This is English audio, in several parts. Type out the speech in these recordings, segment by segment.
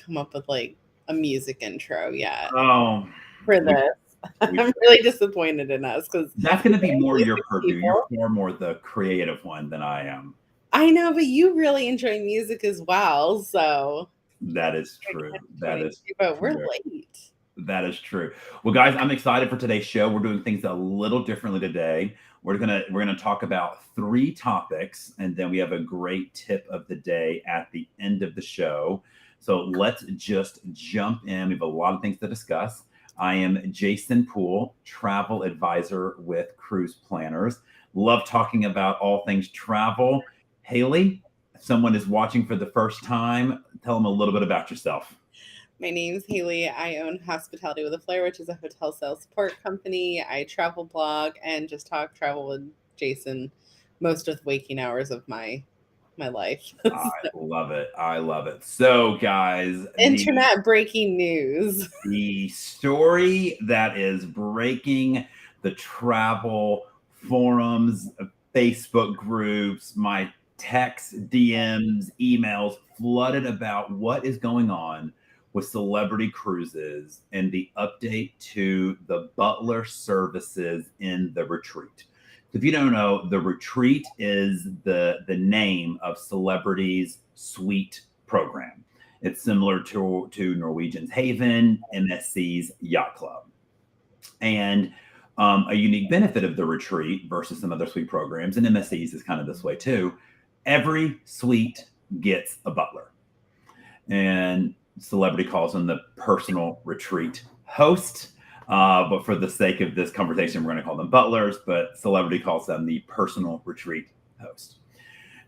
come up with like a music intro yet Oh, for we, this. we I'm really disappointed in us because that's going to be more your music purview. You're people. far more the creative one than I am. I know, but you really enjoy music as well, so That is we're true. catch That is 22, but we're true. late. That is true. Well, guys, I'm excited for today's show. We're doing things a little differently today. We're gonna talk about three topics, and then we have a great tip of the day at the end of the show. So let's just jump in. We have a lot of things to discuss. I am Jason Poole, travel advisor with Cruise Planners. Love talking about all things travel. Haley, if someone is watching for the first time, tell them a little bit about yourself. My name's Haley. I own Hospitality with a Flair, which is a hotel sales support company. I travel blog and just talk travel with Jason most of the waking hours of my life. I love it. I love it. So, guys, Internet breaking news. the story that is breaking the travel forums, Facebook groups, my texts, DMs, emails flooded about what is going on with Celebrity Cruises and the update to the butler services in the retreat. If you don't know, the retreat is the name of Celebrity's suite program. It's similar to Norwegian's Haven, MSC's Yacht Club. And a unique benefit of the retreat versus some other suite programs, and MSC's is kind of this way too, every suite gets a butler. And Celebrity calls them the personal retreat host. But for the sake of this conversation, we're going to call them butlers, but Celebrity calls them the personal retreat host.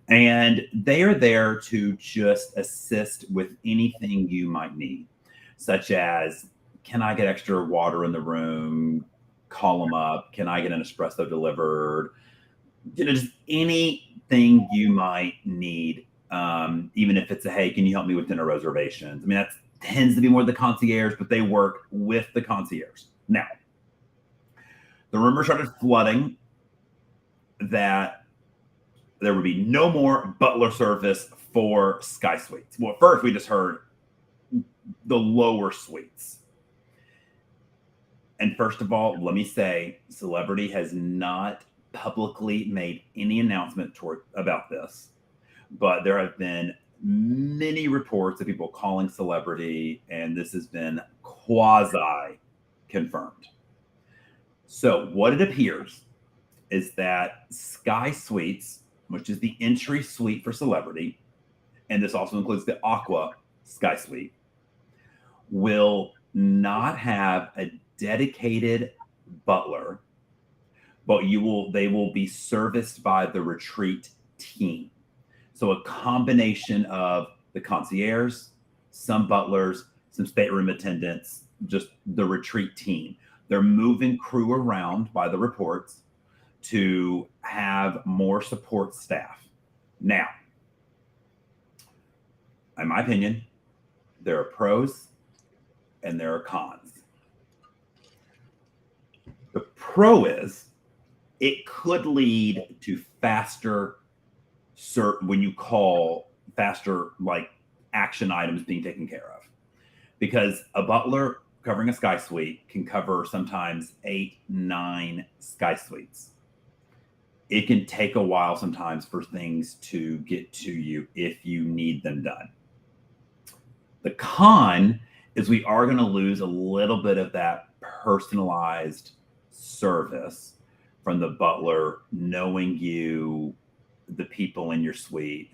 And they are there to just assist with anything you might need, such as, can I get extra water in the room? Call them up. Can I get an espresso delivered? Just anything you might need, even if it's a, hey, can you help me with dinner reservations? I mean, that tends to be more the concierge, but they work with the concierge. Now, the rumor started flooding that there would be no more butler service for Sky Suites. Well, first we just heard the lower suites. And first of all, let me say, Celebrity has not publicly made any announcement about this, but there have been many reports of people calling Celebrity, and this has been quasi confirmed. So what it appears is that Sky Suites, which is the entry suite for Celebrity, and this also includes the Aqua Sky Suite, will not have a dedicated butler, but they will be serviced by the retreat team. So a combination of the concierge, some butlers, some stateroom attendants, just the retreat team. They're moving crew around by the reports to have more support staff. Now, in my opinion, there are pros and there are cons. The pro is it could lead to faster, when you call faster, like action items being taken care of. Because a butler covering a Sky Suite can cover sometimes 8, 9 Sky Suites. It can take a while sometimes for things to get to you if you need them done. The con is we are going to lose a little bit of that personalized service from the butler knowing you, the people in your suite.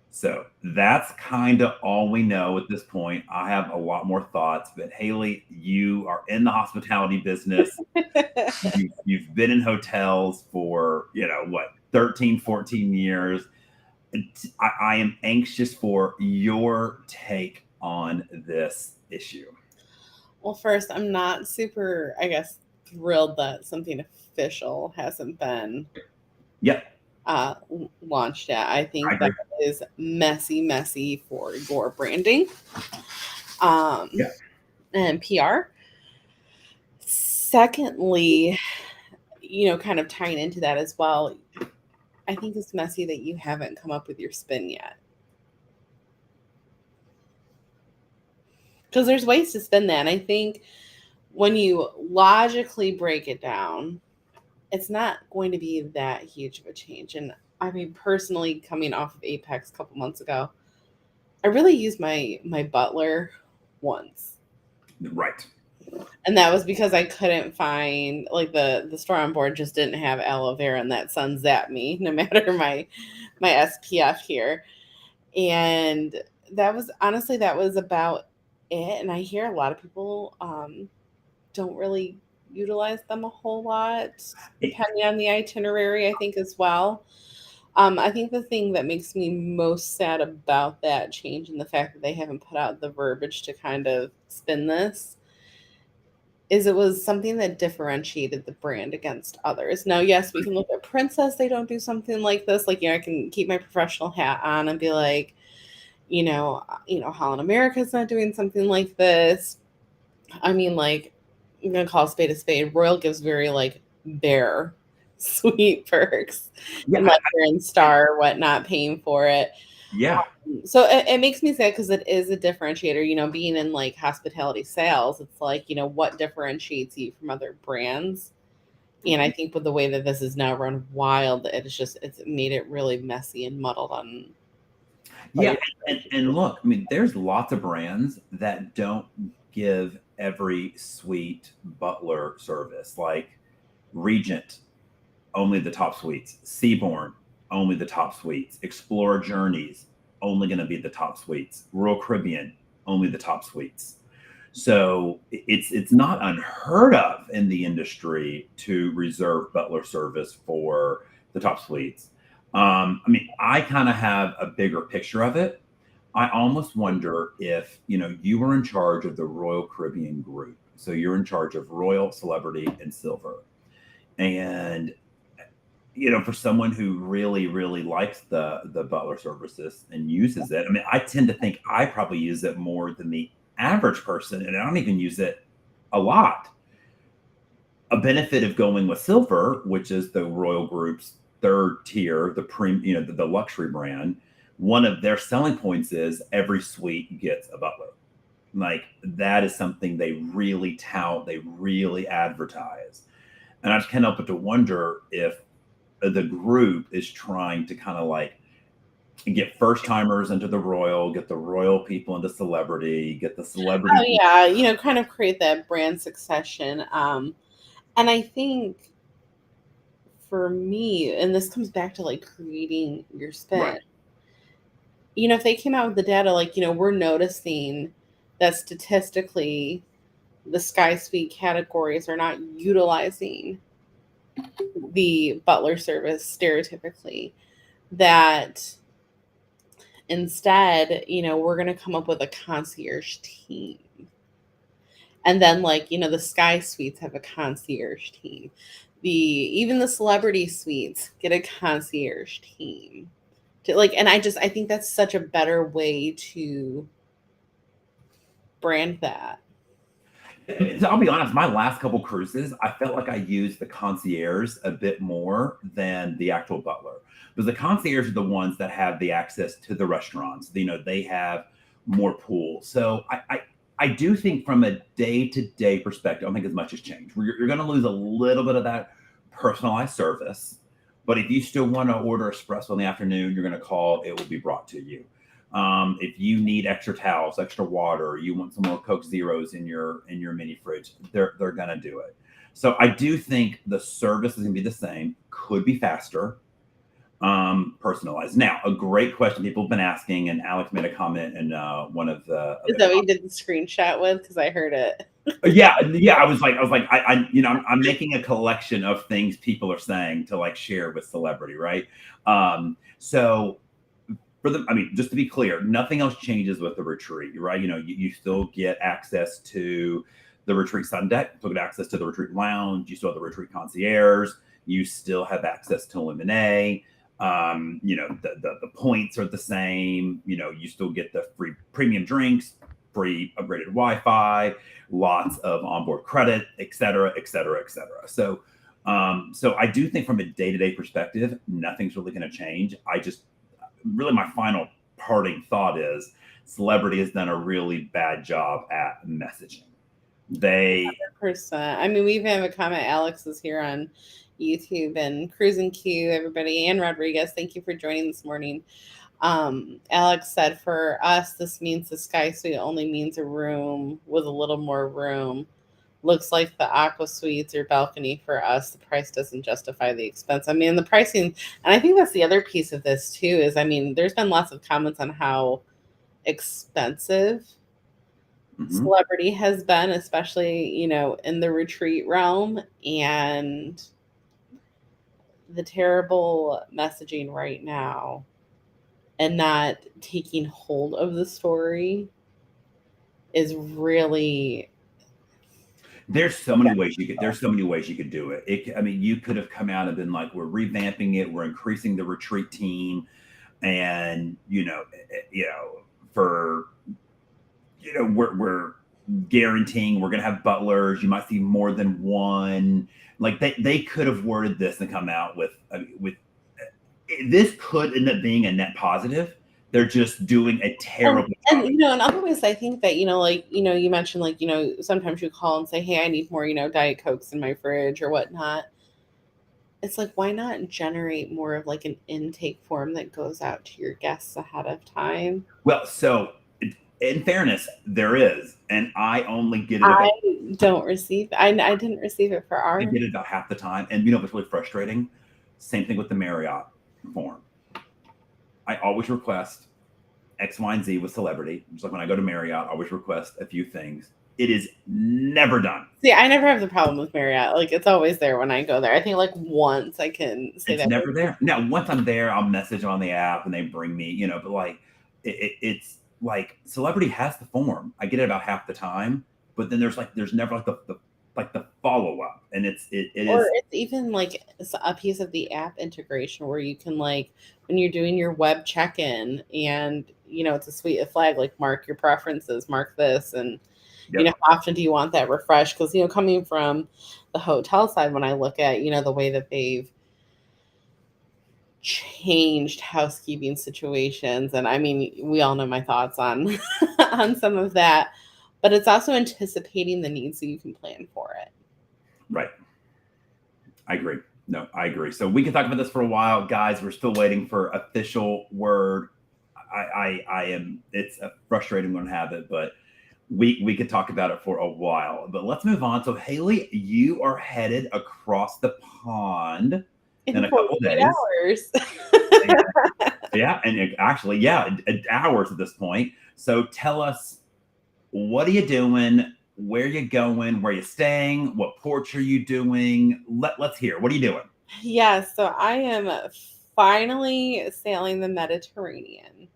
So that's kind of all we know at this point. I have a lot more thoughts, but Haley, you are in the hospitality business. You've been in hotels for, 13, 14 years. I am anxious for your take on this issue. Well, first, I'm not super, I guess, thrilled that something official hasn't been launched yet. I think that is messy for your branding and PR. Secondly, kind of tying into that as well, I think it's messy that you haven't come up with your spin yet. because there's ways to spin that. And I think when you logically break it down, it's not going to be that huge of a change. And I mean, personally, coming off of Apex a couple months ago, I really used my Butler once. Right. And that was because I couldn't find, like, the store on board just didn't have aloe vera, and that sun zapped me no matter my SPF here. And that was honestly, that was about it. And I hear a lot of people don't really utilize them a whole lot, depending on the itinerary, I think, as well. I think the thing that makes me most sad about that change and the fact that they haven't put out the verbiage to kind of spin this is it was something that differentiated the brand against others. Now, yes, we can look at Princess. They don't do something like this. Like, I can keep my professional hat on and be like, Holland America's not doing something like this. I mean, like, I'm gonna call a spade a spade. Royal gives very like bare, sweet perks, Yeah. unless you're in Star or whatnot, paying for it. Yeah. So it makes me sad because it is a differentiator. Being in like hospitality sales, it's like, what differentiates you from other brands. And I think with the way that this is now run wild, it's made it really messy and muddled on. Yeah. And look, I mean, there's lots of brands that don't give every suite butler service, like Regent, only the top suites. Seabourn, only the top suites. Explorer Journeys, only going to be the top suites. Royal Caribbean, only the top suites. So it's not unheard of in the industry to reserve butler service for the top suites. I mean, I kind of have a bigger picture of it. I almost wonder if you were in charge of the Royal Caribbean group. So you're in charge of Royal, Celebrity, and Silver. And for someone who really, really likes the butler services and uses it, I mean, I tend to think I probably use it more than the average person, and I don't even use it a lot. A benefit of going with Silver, which is the Royal Group's third tier, the luxury brand, one of their selling points is every suite gets a butler. Like, that is something they really tout, they really advertise. And I just can't help but to wonder if the group is trying to kind of like get first timers into the Royal, get the Royal people into Celebrity, get the Celebrity. Oh yeah, kind of create that brand succession. And I think for me, and this comes back to like creating your spin. Right. If they came out with the data, like, we're noticing that statistically the Sky Suite categories are not utilizing the butler service stereotypically, that instead, we're going to come up with a concierge team. And then, like, the Sky Suites have a concierge team. Even the Celebrity Suites get a concierge team. And I think that's such a better way to brand that. I'll be honest, my last couple cruises, I felt like I used the concierge a bit more than the actual butler. Because the concierge are the ones that have the access to the restaurants. They have more pools. So I do think from a day-to-day perspective, I don't think as much has changed. You're going to lose a little bit of that personalized service. But if you still want to order espresso in the afternoon, you're going to call, it will be brought to you. If you need extra towels, extra water, you want some more Coke Zeros in your mini fridge, they're going to do it. So I do think the service is going to be the same, could be faster, personalized. Now, a great question people have been asking, and Alex made a comment in one of the. Is that what you did the screenshot with? Because I heard it. Yeah. I was like, I'm making a collection of things people are saying to like share with Celebrity, right? So. Just to be clear, nothing else changes with the retreat, right? You still get access to the retreat sun deck, you still get access to the retreat lounge, you still have the retreat concierge, you still have access to Lemonade. The points are the same. You still get the free premium drinks, free upgraded Wi-Fi, lots of onboard credit, et cetera, et cetera, et cetera. So I do think from a day-to-day perspective, nothing's really going to change. Really my final parting thought is Celebrity has done a really bad job at messaging. They 100%. I mean, we even have a comment. Alex is here on YouTube, and Cruise and Q, everybody, and Rodriguez, thank you for joining this morning. Alex said, for us, this means the Sky Suite only means a room with a little more room. Looks like the Aqua Suites or balcony for us. The price doesn't justify the expense. I mean, the pricing, and I think that's the other piece of this too, is, I mean, there's been lots of comments on how expensive Celebrity has been, especially, you know, in the retreat realm, and the terrible messaging right now and not taking hold of the story is really. There's so many ways you could do it. I mean, you could have come out and been like, we're revamping it, we're increasing the retreat team, and we're guaranteeing we're going to have butlers. You might see more than one. Like they could have worded this and come out with this could end up being a net positive. They're just doing a terrible job. And, in other ways, I think that, you mentioned, sometimes you call and say, hey, I need more, Diet Cokes in my fridge or whatnot. It's like, why not generate more of like an intake form that goes out to your guests ahead of time? Well, so in fairness, there is, and I only get it. I didn't receive it for ours. I get it about half the time, and it's really frustrating. Same thing with the Marriott form. I always request X, Y, and Z with Celebrity. Just like when I go to Marriott, I always request a few things. It is never done. See, I never have the problem with Marriott. Like, it's always there when I go there. I think like once I can say it's never there. Now, once I'm there, I'll message on the app and they bring me, but like it's like Celebrity has the form. I get it about half the time, but then there's never like the follow up, and it's even like a piece of the app integration where you can, like, when you're doing your web check-in and it's a suite of flag, like mark your preferences, mark this, and how often do you want that refreshed? Because coming from the hotel side, when I look at the way that they've changed housekeeping situations, and I mean, we all know my thoughts on on some of that, but it's also anticipating the needs so you can plan for it. Right. I agree. No, I agree. So we can talk about this for a while, guys. We're still waiting for official word. It's frustrating when I have it, but we could talk about it for a while. But let's move on. So Haley, you are headed across the pond in a couple days. Hours. And actually, hours at this point. So tell us, what are you doing? Where are you going? Where are you staying? What ports are you doing? Let's hear. What are you doing? Yeah, so I am finally sailing the Mediterranean.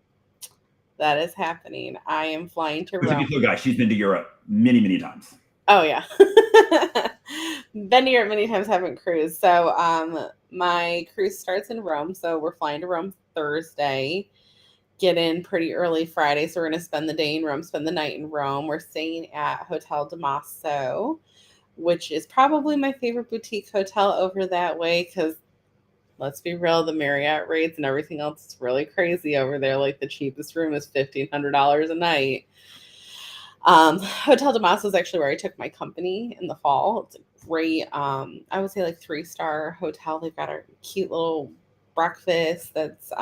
That is happening. I am flying to Rome. Guys, she's been to Europe many, many times. Oh, yeah. Been to Europe many times, haven't cruised. So my cruise starts in Rome. So we're flying to Rome Thursday. Get in pretty early Friday. So we're going to spend the day in Rome, spend the night in Rome. We're staying at Hotel Damaso, which is probably my favorite boutique hotel over that way, because let's be real, the Marriott rates and everything else is really crazy over there. Like, the cheapest room is $1,500 a night. Hotel Damaso is actually where I took my company in the fall. It's a great, I would say, like 3-star hotel. They've got a cute little breakfast that's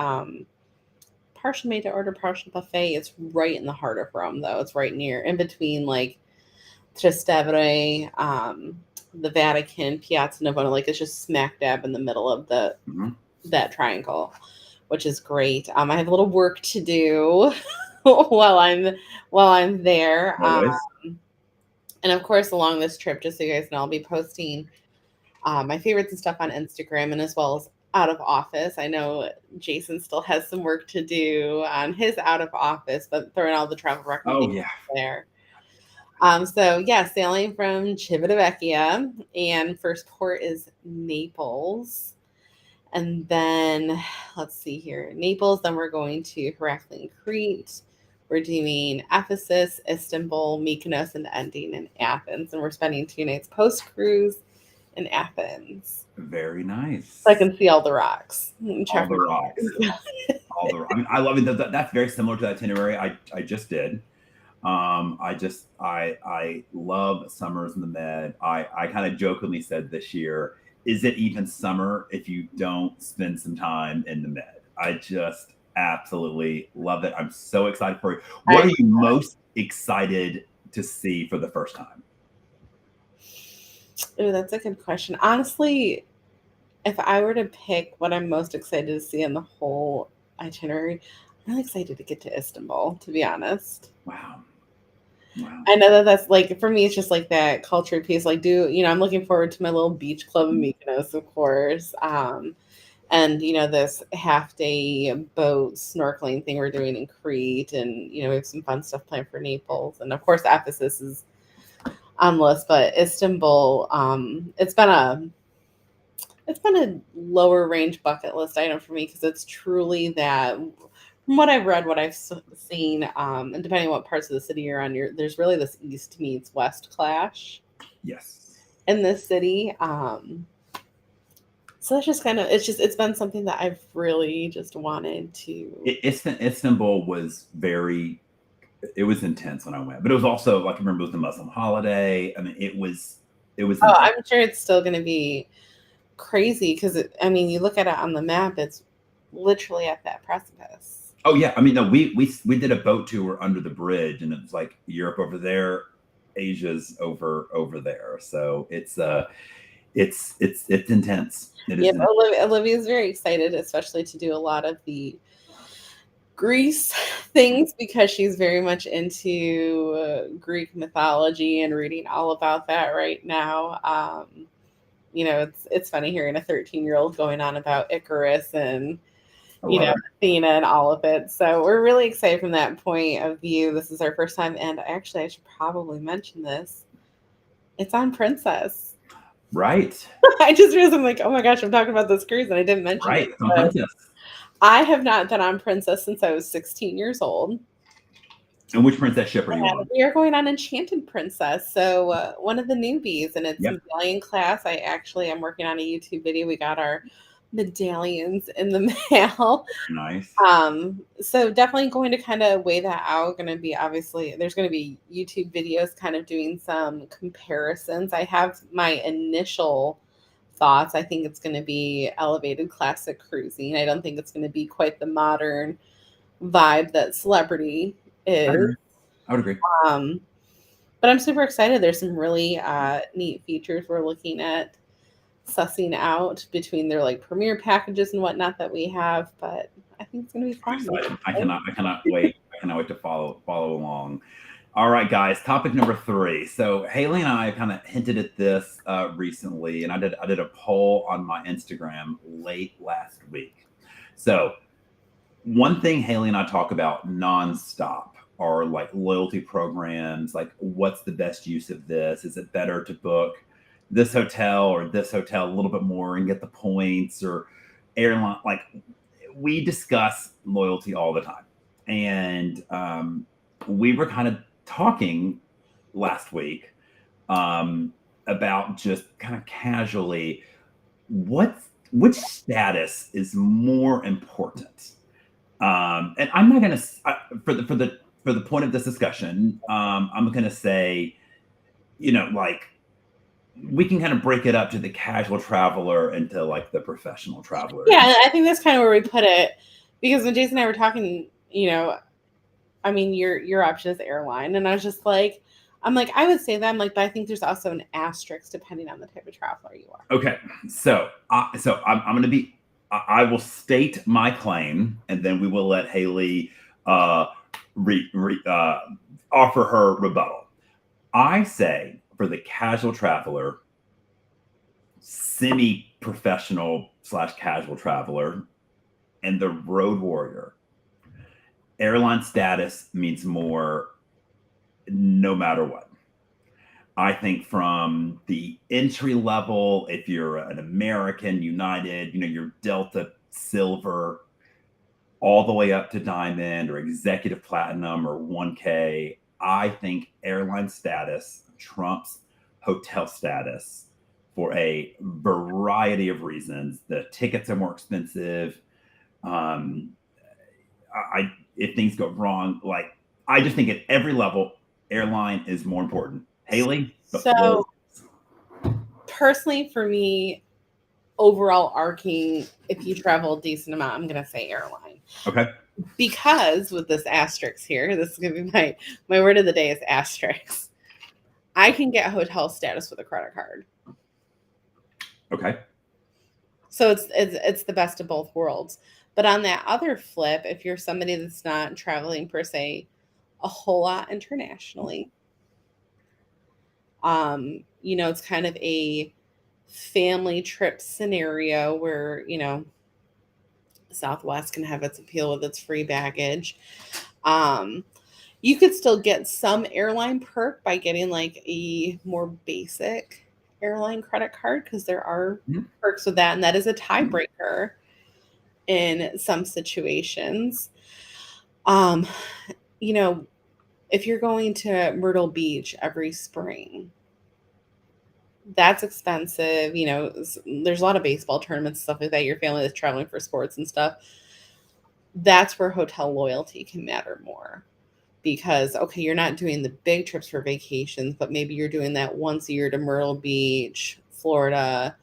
partial made to order, partial buffet. It's right in the heart of Rome, though. It's right near, in between like Trastevere, the Vatican, Piazza Navona. Like, it's just smack dab in the middle of that triangle, which is great. I have a little work to do while I'm there. And of course, along this trip, just so you guys know, I'll be posting my favorites and stuff on Instagram, and as well as out of office. I know Jason still has some work to do on his out of office, but throwing all the travel recommendations there. Sailing from Civitavecchia, and first port is Naples. And then let's see here, Naples, then we're going to Heraklion, Crete. We're doing Ephesus, Istanbul, Mykonos, and ending in Athens. And we're spending 2 nights post-cruise in Athens. Very nice. So I can see all the rocks. All the rocks. I mean, I love it. That's very similar to the itinerary I just did. I love summers in the Med. I kind of jokingly said this year, is it even summer if you don't spend some time in the Med? I just absolutely love it. I'm so excited for you. What are you most excited to see for the first time? Oh, that's a good question. Honestly, if I were to pick what I'm most excited to see in the whole itinerary, I'm really excited to get to Istanbul, to be honest. Wow. Wow. I know that that's like, for me, it's just like that culture piece. Like, I'm looking forward to my little beach club in Mykonos, of course. And, this half day boat snorkeling thing we're doing in Crete. And, we have some fun stuff planned for Naples. And of course, Ephesus is on the list, but Istanbul, it's been a lower range bucket list item for me because it's truly that, from what I've read, what I've seen, and depending on what parts of the city you're on, there's really this East meets West clash. Yes. In this city. So that's just it's been something that I've really just wanted to. Istanbul was it was intense when I went, but it was also, like, I remember it was the Muslim holiday. I mean, it was. Oh, I'm sure it's still going to be crazy because you look at it on the map, it's literally at that precipice. Oh yeah, I mean, no, we did a boat tour under the bridge, and it was like Europe over there, Asia's over there. So it's intense. Yeah, Olivia's very excited, especially to do a lot of the Greece things because she's very much into Greek mythology and reading all about that right now. It's funny hearing a 13-year-old going on about Icarus and Athena and all of it. So we're really excited from that point of view. This is our first time, and actually I should probably mention this. It's on Princess. Right. I just realized, I'm like, oh my gosh, I'm talking about this cruise and I didn't mention it. Princess. I have not been on Princess since I was 16 years old. And which princess ship are you on? We are going on Enchanted Princess. So one of the newbies, and it's medallion class. I actually am working on a YouTube video. We got our medallions in the mail. Nice. So definitely going to kind of weigh that out. There's going to be YouTube videos kind of doing some comparisons. I have my initial thoughts. I think it's going to be elevated classic cruising. I don't think it's going to be quite the modern vibe that Celebrity is. I would agree. But I'm super excited. There's some really neat features we're looking at sussing out between their like premiere packages and whatnot that we have. But I think it's going to be fun. I cannot wait. I cannot wait to follow along. All right, guys. Topic number 3. So Haley and I kind of hinted at this recently, and I did a poll on my Instagram late last week. So one thing Haley and I talk about nonstop are like loyalty programs. Like, what's the best use of this? Is it better to book this hotel or this hotel a little bit more and get the points, or airline? Like, we discuss loyalty all the time. And we were kind of talking last week about just kind of casually which status is more important. And I'm not going to, for the point of this discussion, I'm going to say, like, we can kind of break it up to the casual traveler and to like the professional traveler. Yeah, I think that's kind of where we put it, because when Jason and I were talking, your option is airline, and I was just like, I would say that, but I think there's also an asterisk depending on the type of traveler you are. Okay, so I'm going to be. I will state my claim, and then we will let Haley offer her rebuttal. I say, for the casual traveler, semi-professional / casual traveler, and the road warrior, airline status means more no matter what. I think from the entry level, if you're an American, United, your Delta Silver, all the way up to Diamond or Executive Platinum or 1K, I think airline status trumps hotel status for a variety of reasons. The tickets are more expensive. Um, if things go wrong, like I just think at every level, airline is more important. Haley, the floor. So personally, for me, overall arcing, if you travel a decent amount, I'm gonna say airline. Okay. Because with this asterisk here, this is gonna be my word of the day is asterisk. I can get hotel status with a credit card. Okay. So it's the best of both worlds. But on that other flip, if you're somebody that's not traveling per se a whole lot internationally, it's kind of a family trip scenario where, Southwest can have its appeal with its free baggage. You could still get some airline perk by getting like a more basic airline credit card because there are perks with that, and that is a tiebreaker in some situations. Um, if you're going to Myrtle Beach every spring, that's expensive. There's a lot of baseball tournaments, stuff like that. Your family that's traveling for sports and stuff. That's where hotel loyalty can matter more because, okay, you're not doing the big trips for vacations, but maybe you're doing that once a year to Myrtle Beach, Florida,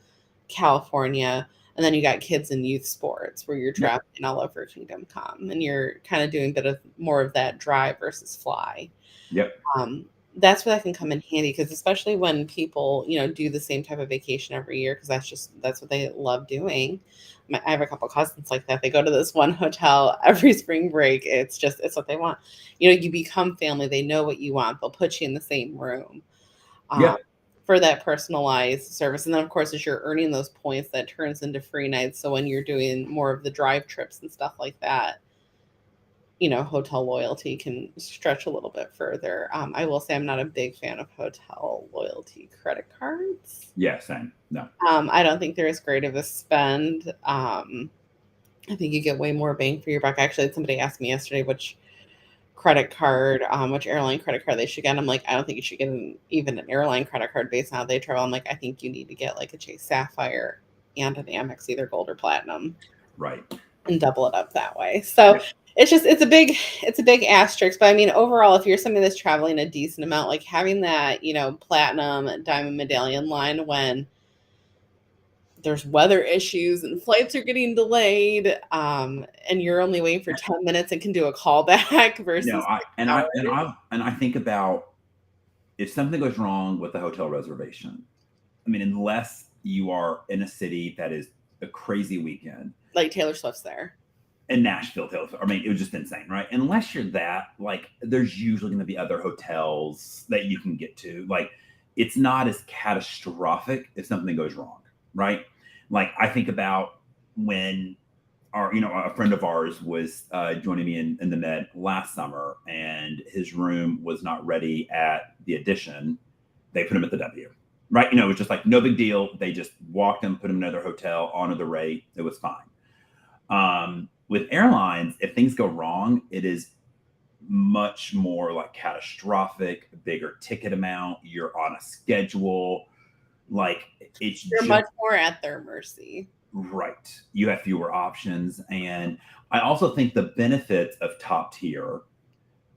California. And then you got kids and youth sports where you're traveling all over Kingdom Come and you're kind of doing a bit of more of that drive versus fly. Yep. That's where that can come in handy because especially when people, do the same type of vacation every year because that's what they love doing. I have a couple cousins like that. They go to this one hotel every spring break. It's what they want. You become family. They know what you want. They'll put you in the same room. For that personalized service. And then, of course, as you're earning those points, that turns into free nights. So when you're doing more of the drive trips and stuff like that, hotel loyalty can stretch a little bit further. I will say I'm not a big fan of hotel loyalty credit cards. Yeah, same. No. I don't think they're as great of a spend. I think you get way more bang for your buck. Actually, somebody asked me yesterday which airline credit card they should get. I'm like, I don't think you should get even an airline credit card based on how they travel. I'm like, I think you need to get like a Chase Sapphire and an Amex, either gold or platinum. Right. And double it up that way. So it's a big asterisk. But I mean, overall, if you're somebody that's traveling a decent amount, like having that, platinum diamond medallion line when there's weather issues and flights are getting delayed, and you're only waiting for 10 minutes and can do a callback versus I think about if something goes wrong with the hotel reservation. I mean, unless you are in a city that is a crazy weekend, like Taylor Swift's there in Nashville, I mean, it was just insane, right? Unless you're that, like, there's usually going to be other hotels that you can get to. Like, it's not as catastrophic if something goes wrong, right? Like, I think about when a friend of ours was joining me in the Med last summer, and his room was not ready at the Addition. They put him at the W, right? It was just like no big deal. They just walked him, put him in another hotel, honored the rate. It was fine. With airlines, if things go wrong, it is much more like catastrophic, bigger ticket amount. You're on a schedule. Like you're much more at their mercy. Right. You have fewer options. And I also think the benefits of top tier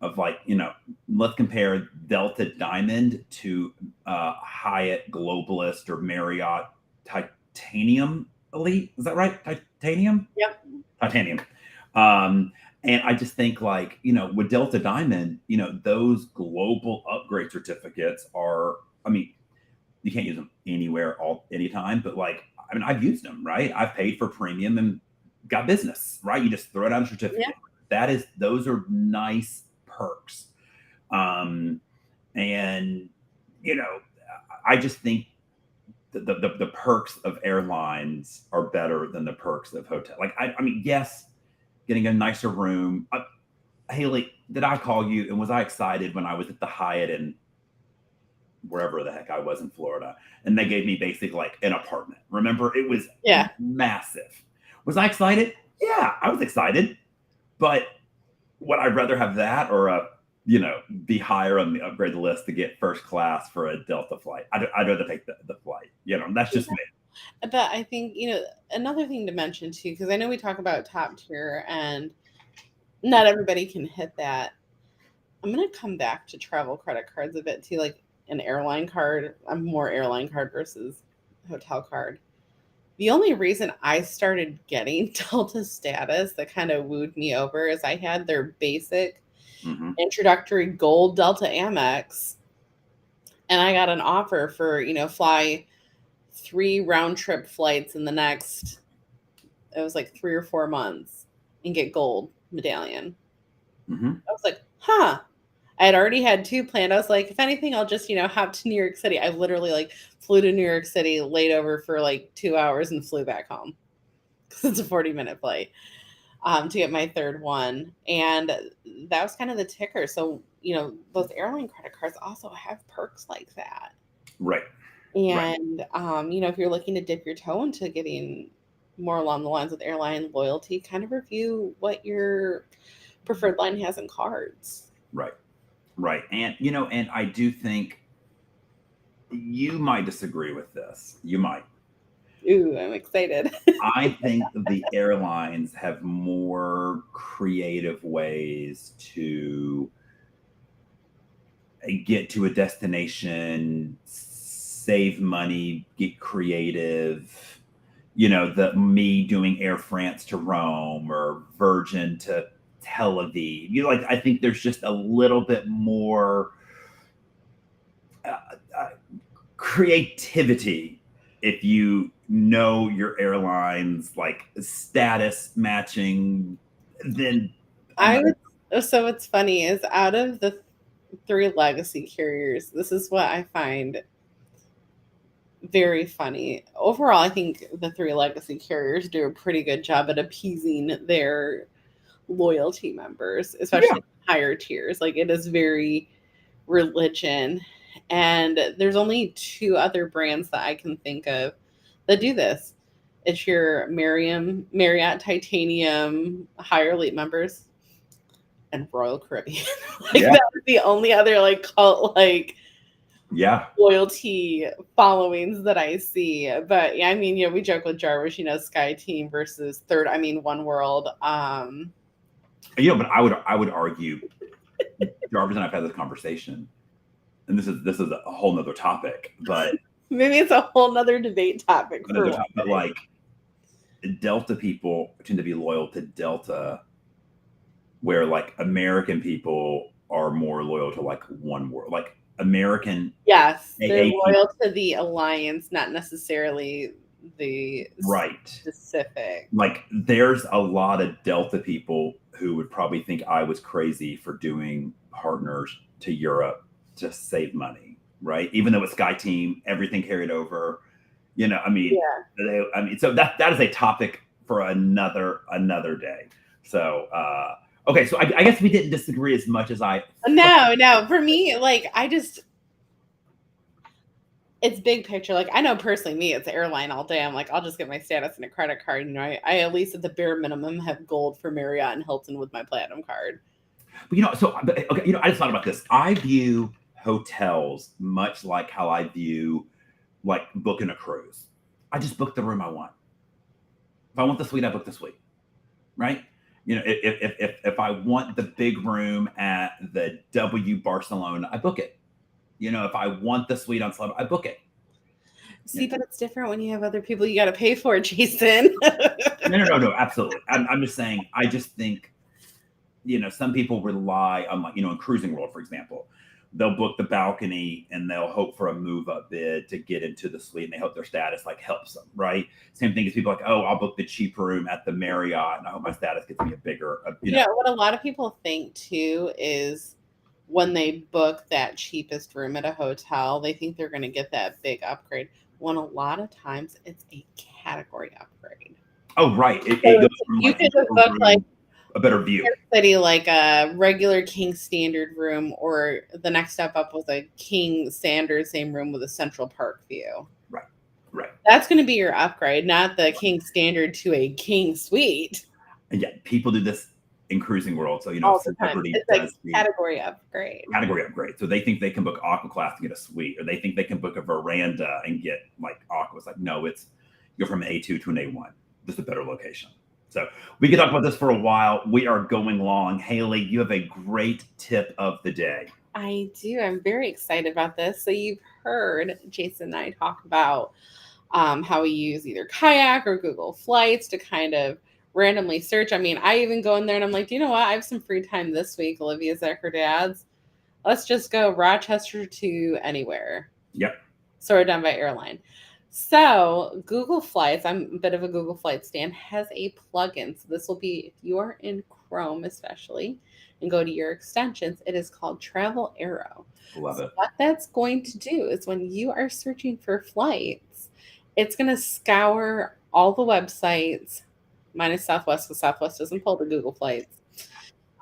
of let's compare Delta Diamond to Hyatt Globalist or Marriott Titanium Elite. Is that right? Titanium? Yep. Titanium. And I just think with Delta Diamond, those global upgrade certificates are, I mean, you can't use them anywhere anytime, but I've used them, right? I've paid for premium and got business, right? You just throw it on a certificate. Yeah. Those are nice perks. And I just think the perks of airlines are better than the perks of hotel. I mean, yes, getting a nicer room. Haley, did I call you? And was I excited when I was at the Hyatt in wherever the heck I was in Florida, and they gave me basically an apartment? Remember, it was massive. Was I excited? Yeah, I was excited. But would I rather have that or be higher on the upgrade list to get first class for a Delta flight? I'd rather take the flight. That's just me. But I think, another thing to mention too, because I know we talk about top tier and not everybody can hit that. I'm going to come back to travel credit cards a bit too, like an airline card. I'm more airline card versus hotel card. The only reason I started getting Delta status that kind of wooed me over is I had their basic introductory gold Delta Amex, and I got an offer for, fly 3 round trip flights in the next, it was like 3 or 4 months and get gold medallion. I was like, huh. I had already had 2 planned. I was like, if anything, I'll just, hop to New York City. I literally like flew to New York City, laid over for like 2 hours and flew back home because it's a 40-minute flight to get my 3rd one. And that was kind of the ticker. So, those airline credit cards also have perks like that. Right. And, if you're looking to dip your toe into getting more along the lines with airline loyalty, kind of review what your preferred line has in cards. Right. Right. And, and I do think you might disagree with this. You might. Ooh, I'm excited. I think the airlines have more creative ways to get to a destination, save money, get creative. Me doing Air France to Rome or Virgin to Tel Aviv. I think there's just a little bit more creativity if you know your airline's like status matching. Then so what's funny is out of the 3 legacy carriers, this is what I find very funny. Overall, I think the 3 legacy carriers do a pretty good job at appeasing their loyalty members, especially higher tiers. Like, it is very religion. And there's only 2 other brands that I can think of that do this. It's your Marriott Titanium higher elite members and Royal Caribbean. That was the only other cult loyalty followings that I see. But yeah, I mean, we joke with Jarvis, Sky Team versus One World. But I would argue Jarvis and I've had this conversation, and this is a whole nother topic, but maybe it's a whole nother debate topic. But like Delta people tend to be loyal to Delta, where like American people are more loyal to like One World. Like American, yes, they're loyal to the alliance, not necessarily the specific. Like there's a lot of Delta people who would probably think I was crazy for doing partners to Europe to save money, right? Even though it's Sky Team, everything carried over. So that is a topic for another day. So okay, so I guess we didn't disagree as much as I. No. For me, it's big picture. Like, I know personally, me, it's airline all day. I'm like, I'll just get my status in a credit card. I at least at the bare minimum have gold for Marriott and Hilton with my platinum card. But I just thought about this. I view hotels much like how I view like booking a cruise. I just book the room I want. If I want the suite, I book the suite, right? If I want the big room at the W Barcelona, I book it. If I want the suite on Celeb, I book it. See, but it's different when you have other people you got to pay for, Jason. No, absolutely. I'm just saying, I just think, some people rely on, like, in Cruising World, for example, they'll book the balcony and they'll hope for a move up bid to get into the suite, and they hope their status helps them, right? Same thing as people like, oh, I'll book the cheap room at the Marriott and I hope my status gets me a bigger, what a lot of people think too is when they book that cheapest room at a hotel, they think they're going to get that big upgrade, when a lot of times it's a category upgrade. Oh, right. It goes from you could book a better view. City, like a regular King Standard room, or the next step up was a King Standard, same room with a Central Park view. Right. That's going to be your upgrade, not the King Standard to a King Suite. And yeah, people do this in Cruising World. So, all the time. celebrity It's like does the category upgrade. category upgrade. So they think they can book aqua class and get a suite, or they think they can book a veranda and get like aqua. It's like, no, you're from an A2 to an A1, just a better location. So we could talk about this for a while. We are going long. Haley, you have a great tip of the day. I do. I'm very excited about this. So you've heard Jason and I talk about how we use either Kayak or Google Flights to kind of randomly search. I mean, I even go in there and I'm like, do you know what? I have some free time this week. Olivia's at her dad's. Let's just go Rochester to anywhere. Yep. Sort of done by airline. So Google Flights, I'm a bit of a Google Flights stan, has a plugin. So this will be, if you are in Chrome especially, and go to your extensions, it is called Travel Arrow. Love it. What that's going to do is when you are searching for flights, it's going to scour all the websites, minus Southwest, because Southwest doesn't pull the Google Flights,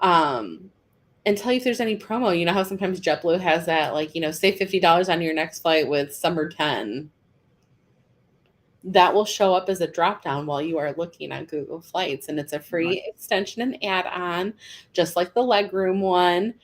and tell you if there's any promo. You know how sometimes JetBlue has that, like, save $50 on your next flight with Summer 10. That will show up as a drop down while you are looking at Google Flights, and it's a free extension and add-on, just like the Legroom one.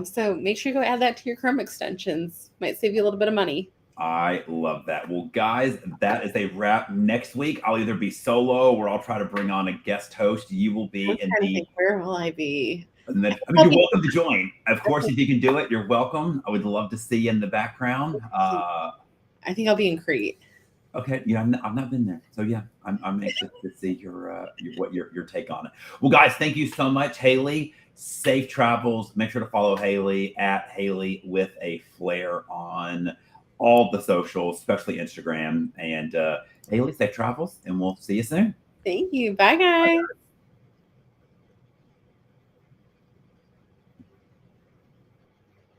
So make sure you go add that to your Chrome extensions. Might save you a little bit of money. I love that. Well, guys, that is a wrap. Next week, I'll either be solo or I'll try to bring on a guest host. You will be in the. Where will I be? And then, I mean, you're welcome to join. Of course, if you can do it, you're welcome. I would love to see you in the background. I think I'll be in Crete. Okay, yeah, I've not been there, so yeah, I'm anxious to see your take on it. Well, guys, thank you so much, Haley. Safe travels. Make sure to follow Haley at Haley with a Flair on all the socials, especially Instagram. And Haley, safe travels, and we'll see you soon. Thank you. Bye, guys. Bye.